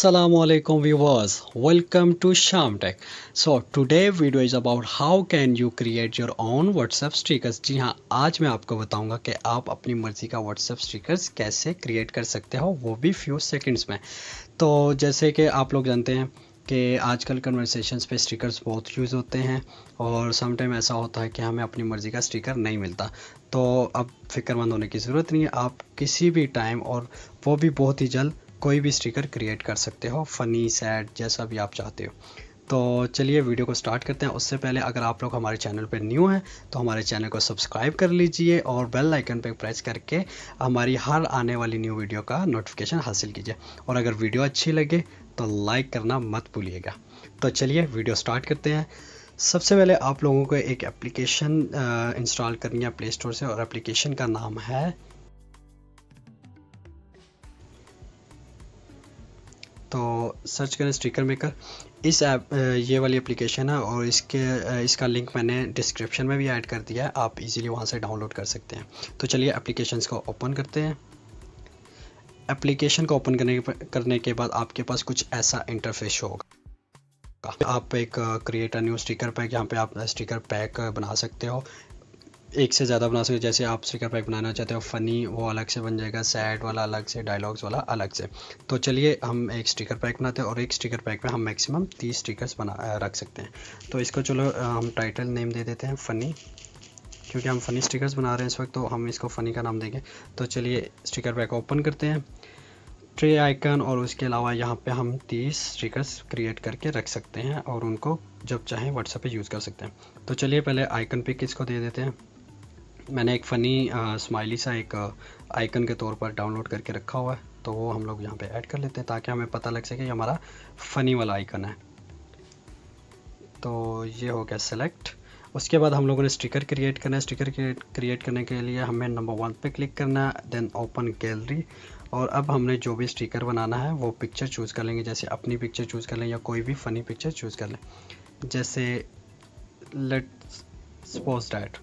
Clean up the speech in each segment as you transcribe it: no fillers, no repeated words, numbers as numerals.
Assalamu alaikum viewers, welcome to Sham Tech. So today video is about how can you create your own WhatsApp stickers. जी हाँ, आज मैं आपको बताऊंगा कि आप अपनी मर्जी का WhatsApp stickers कैसे क्रिएट कर सकते हो, वो भी फ्यू सेकंड्स में। तो जैसे कि आप लोग जानते हैं कि आजकल कन्वर्सेशंस पे स्टिकर्स बहुत यूज़ होते हैं और समटाइम ऐसा होता है कि हमें अपनी मर्ज़ी का स्टिकर नहीं मिलता। तो अब फिक्रमंद होने की ज़रूरत नहीं है, आप किसी भी टाइम और वो भी बहुत ही जल्द कोई भी स्टिकर क्रिएट कर सकते हो, फ़नी सैड जैसा भी आप चाहते हो। तो चलिए वीडियो को स्टार्ट करते हैं। उससे पहले अगर आप लोग हमारे चैनल पर न्यू हैं तो हमारे चैनल को सब्सक्राइब कर लीजिए और बेल आइकन पर प्रेस करके हमारी हर आने वाली न्यू वीडियो का नोटिफिकेशन हासिल कीजिए। और अगर वीडियो अच्छी लगे तो लाइक करना मत भूलिएगा। तो चलिए वीडियो स्टार्ट करते हैं। सबसे पहले आप लोगों को एक एप्लीकेशन इंस्टॉल करनी है प्ले स्टोर से और एप्लीकेशन का नाम है, तो सर्च करें स्टिकर मेकर। इस ऐप ये वाली एप्लीकेशन है और इसका लिंक मैंने डिस्क्रिप्शन में भी ऐड कर दिया है, आप इजीली वहाँ से डाउनलोड कर सकते हैं। तो चलिए एप्लीकेशंस को ओपन करते हैं। एप्लीकेशन को ओपन करने के बाद आपके पास कुछ ऐसा इंटरफेस होगा। आप एक create a new sticker pack, यहाँ पे आप स्टिकर पैक बना सकते हो, एक से ज़्यादा बना सकते हो। जैसे आप स्टिकर पैक बनाना चाहते हो फ़नी, वो अलग से बन जाएगा, सैड वाला अलग से, डायलॉग्स वाला अलग से। तो चलिए हम एक स्टिकर पैक बनाते हैं और एक स्टिकर पैक में हम मैक्सिमम 30 स्टिकर्स रख सकते हैं। तो इसको चलो हम टाइटल नेम दे देते हैं फ़नी, क्योंकि हम फ़नी स्टिकर्स बना रहे हैं इस वक्त, तो हम इसको फ़नी का नाम देंगे। तो चलिए स्टिकर पैक ओपन करते हैं, ट्रे आइकन, और उसके अलावा यहाँ पे हम 30 स्टिकर्स क्रिएट करके रख सकते हैं और उनको जब चाहें व्हाट्सएप पे यूज़ कर सकते हैं। तो चलिए पहले आइकन पिक इसको दे देते हैं। मैंने एक फ़नी स्माइली सा एक आइकन के तौर पर डाउनलोड करके रखा हुआ है, तो वो हम लोग यहाँ पे ऐड कर लेते हैं ताकि हमें पता लग सके कि हमारा फ़नी वाला आइकन है। तो ये हो गया सेलेक्ट। उसके बाद हम लोगों ने स्टिकर क्रिएट करना है। स्टिकर क्रिएट करने के लिए हमें नंबर 1 पे क्लिक करना है, देन ओपन गैलरी। और अब हमने जो भी स्टिकर बनाना है वो पिक्चर चूज़ कर लेंगे, जैसे अपनी पिक्चर चूज़ कर लें या कोई भी फ़नी पिक्चर चूज़ कर लें। जैसे लेट्स सपोज दैट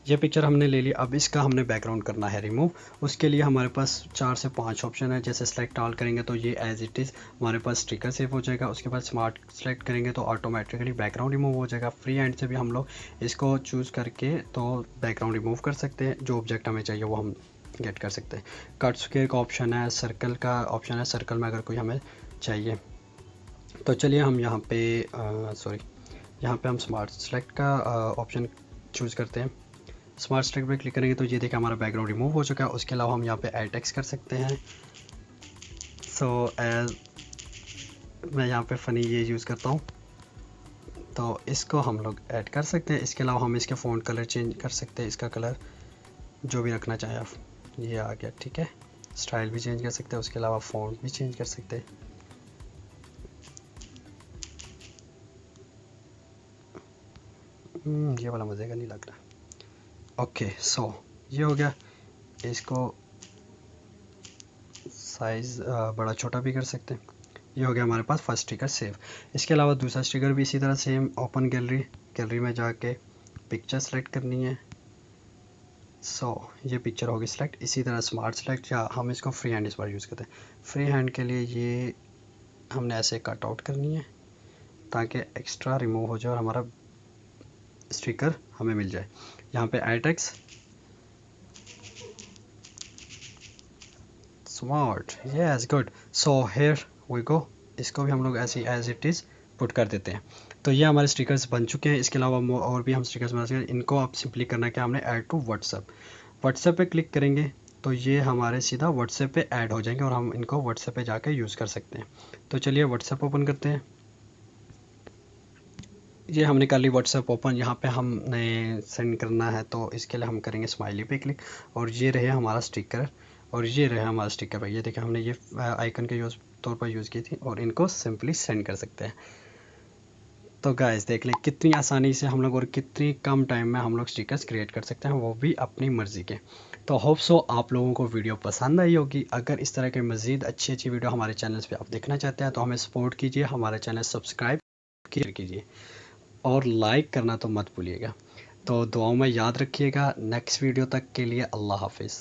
ये पिक्चर हमने ले ली। अब इसका हमने बैकग्राउंड करना है रिमूव। उसके लिए हमारे पास 4 से 5 ऑप्शन है। जैसे सेलेक्ट ऑल करेंगे तो ये एज इट इज़ हमारे पास स्टिकर सेव हो जाएगा। उसके बाद स्मार्ट सेलेक्ट करेंगे तो ऑटोमेटिकली बैकग्राउंड रिमूव हो जाएगा। फ्री हैंड से भी हम लोग इसको चूज़ करके तो बैकग्राउंड रिमूव कर सकते हैं। जो ऑब्जेक्ट हमें चाहिए वो हम गेट कर सकते हैं। कट स्क्वायर का ऑप्शन है, सर्कल का ऑप्शन है, सर्कल में अगर कोई हमें चाहिए। तो चलिए हम यहाँ पे हम स्मार्ट सेलेक्ट का ऑप्शन चूज़ करते हैं। स्मार्ट स्टिक पे क्लिक करेंगे तो ये देखिए हमारा बैकग्राउंड रिमूव हो चुका है। उसके अलावा हम यहाँ पे ऐड टेक्स्ट कर सकते हैं। सो एज मैं यहाँ पे फ़नी ये यूज़ करता हूँ, तो इसको हम लोग ऐड कर सकते हैं। इसके अलावा हम इसके फ़ॉन्ट कलर चेंज कर सकते हैं, इसका कलर जो भी रखना चाहें आप। ये आ गया, ठीक है। स्टाइल भी चेंज कर सकते हैं, उसके अलावा फ़ॉन्ट भी चेंज कर सकते हैं। ये वाला मज़े का नहीं लग रहा। ओके, सो ये हो गया। इसको साइज़ बड़ा छोटा भी कर सकते हैं। ये हो गया हमारे पास फर्स्ट स्टिकर सेव। इसके अलावा दूसरा स्टिकर भी इसी तरह सेम, ओपन गैलरी में जाके पिक्चर सेलेक्ट करनी है। ये पिक्चर होगी सेलेक्ट। इसी तरह स्मार्ट सेलेक्ट, या हम इसको फ्री हैंड इस बार यूज़ करते हैं। फ्री हैंड के लिए ये हमने ऐसे कट आउट करनी है ताकि एक्स्ट्रा रिमूव हो जाए और हमारा स्टिकर हमें मिल जाए। यहाँ पे add text smart, yes good. So here we go. इसको भी हम लोग ऐसे एज इट इज़ पुट कर देते हैं। तो ये हमारे स्टिकर्स बन चुके हैं। इसके अलावा और भी हम स्टिकर्स बना सकते हैं। इनको आप सिंपली करना है कि हमने ऐड टू व्हाट्सएप पे क्लिक करेंगे तो ये हमारे सीधा व्हाट्सएप पे ऐड हो जाएंगे और हम इनको व्हाट्सएप पे जाके यूज़ कर सकते हैं। तो चलिए व्हाट्सएप ओपन करते हैं। ये हमने कर ली व्हाट्सएप ओपन। यहाँ पे हमने सेंड करना है तो इसके लिए हम करेंगे स्माइली पे क्लिक, और ये रहे हमारा स्टिकर, और ये रहे हमारा स्टिकर पर। ये देखिए हमने ये आइकन के तौर पर यूज़ की थी और इनको सिंपली सेंड कर सकते हैं। तो गाइस देख लें कितनी आसानी से हम लोग और कितनी कम टाइम में हम लोग स्टिकर्स क्रिएट कर सकते हैं, वो भी अपनी मर्ज़ी के। तो होप सो आप लोगों को वीडियो पसंद आई होगी। अगर इस तरह के मज़ीद अच्छी वीडियो हमारे चैनल पे आप देखना चाहते हैं तो हमें सपोर्ट कीजिए, हमारे चैनल सब्सक्राइब कीजिए और लाइक करना तो मत भूलिएगा। तो दुआओं में याद रखिएगा। नेक्स्ट वीडियो तक के लिए अल्लाह हाफिज़।